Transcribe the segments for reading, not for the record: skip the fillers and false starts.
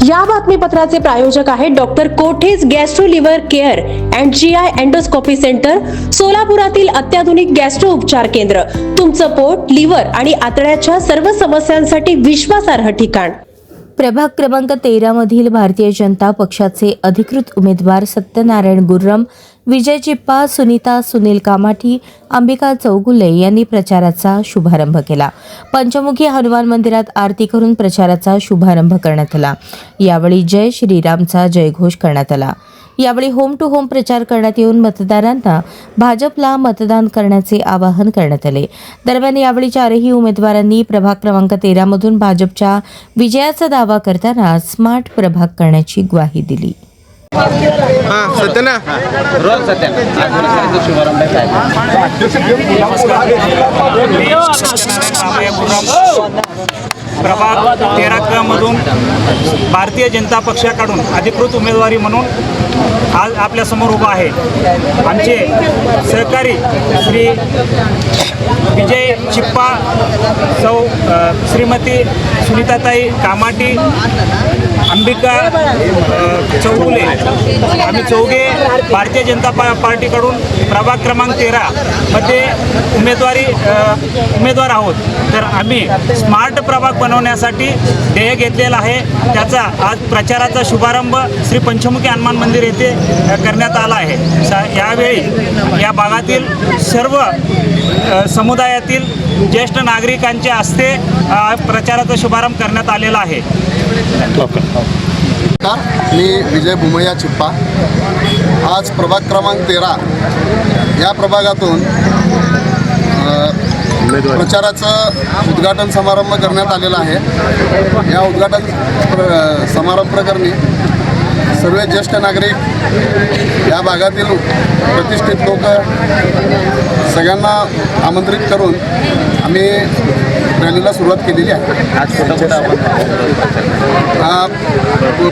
या बातमीपत्राचे प्रायोजक आहेत doctor Kothej gastro liver care and GI endoscopy centre, सोलापुरातील अत्याधुनिक गॅस्ट्रो उपचार केंद्र. तुमचं पोट, लिव्हर आणि आतड्याच्या सर्व समस्यांसाठी विश्वासार्ह ठिकाण. प्रभाग क्रमांक 13 मधील भारतीय जनता पक्षाचे अधिकृत उमेदवार सत्यनारायण गुर्रम, विजय चिप्पा, सुनीता सुनील कामाठी, अंबिका चौगुले यांनी प्रचाराचा शुभारंभ केला. पंचमुखी हनुमान मंदिरात आरती करून प्रचाराचा शुभारंभ करण्यात आला. यावेळी जय श्रीरामचा जयघोष करण्यात आला. यावेळी होम टू होम प्रचार करण्यात येऊन मतदारांना भाजपला मतदान करण्याचे आवाहन करण्यात आले. दरम्यान यावेळी चारही उमेदवारांनी प्रभाग क्रमांक 13 मधून भाजपच्या विजयाचा दावा करताना स्मार्ट प्रभाग करण्याची ग्वाही दिली. सत्या रोज सत्या आज प्रचाराचा शुभारंभ आहे. प्रभाग 13 मधून भारतीय जनता पक्षाकडून अधिकृत उमेदवारी म्हणून आज आपल्यासमोर उभा आहे. आमचे सहकारी श्री विजय चिप्पा, श्रीमती सुनीताताई कामाटी, अंबिका चौगुले, आम्ही चौघे भारतीय जनता पार्टीकडून प्रभाग क्रमांक 13 मध्ये उमेदवार आहोत. तर आम्ही स्मार्ट प्रभाग बनवण्यासाठी ध्येय घेतलेला आहे. त्याचा आज प्रचाराचा शुभारंभ श्री पंचमुखी हनुमान मंदिर येथे करण्यात आला आहे. यावेळी या भागातील सर्व समुदायातील ज्येष्ठ नागरिकांच्या हस्ते प्रचाराचा शुभारंभ करण्यात आलेला आहे. मी विजय भुमय्या चिप्पा. आज प्रभाग क्रमांक 13 या प्रभागातून प्रचाराचं उद्घाटन समारंभ करण्यात आलेला आहे. या उद्घाटन समारंभ प्रकरणी सर्व ज्येष्ठ नागरिक, या भागातील प्रतिष्ठित लोक सगळ्यांना आमंत्रित करून आम्ही रॅलीला सुरुवात केलेली आहे. आज कुठं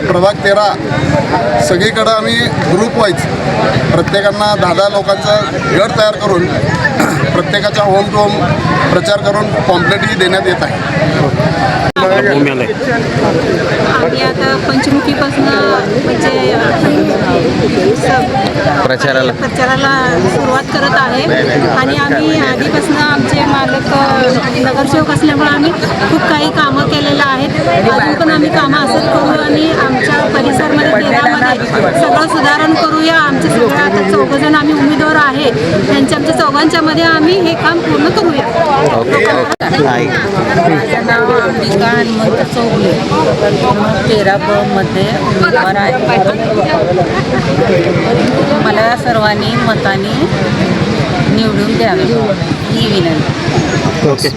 प्रभाग 13 सगळीकडं आम्ही ग्रुप वाईज प्रत्येकांना 10-10 लोकांचं गट तयार करून प्रत्येकाचा होम टू होम प्रचार करून पॉम्पलेटही देण्यात येत आहे. आम्ही आता पंचमुखीपासून म्हणजे प्रचाराला सुरुवात करत आहे. आणि आम्ही आधीपासून आमचे मालक नगरसेवक असल्यामुळे आम्ही खूप काही कामं केलेलं आहेत. अजून पण आम्ही कामं असंच करू आणि आमच्या परिसरामध्ये 13मध्ये सगळं सुधारण करूया. आमचे सगळे आता 4 जण आम्ही उमेदवार आहे. आमच्या चौघांच्या मध्ये आम्ही हे काम पूर्ण करूया. माझं नाव अंबिका हनुमंत चौगुले, 13ब मध्ये उमेदवार आहे. मला सर्वांनी मताने निवडून द्यावे ही विनंती.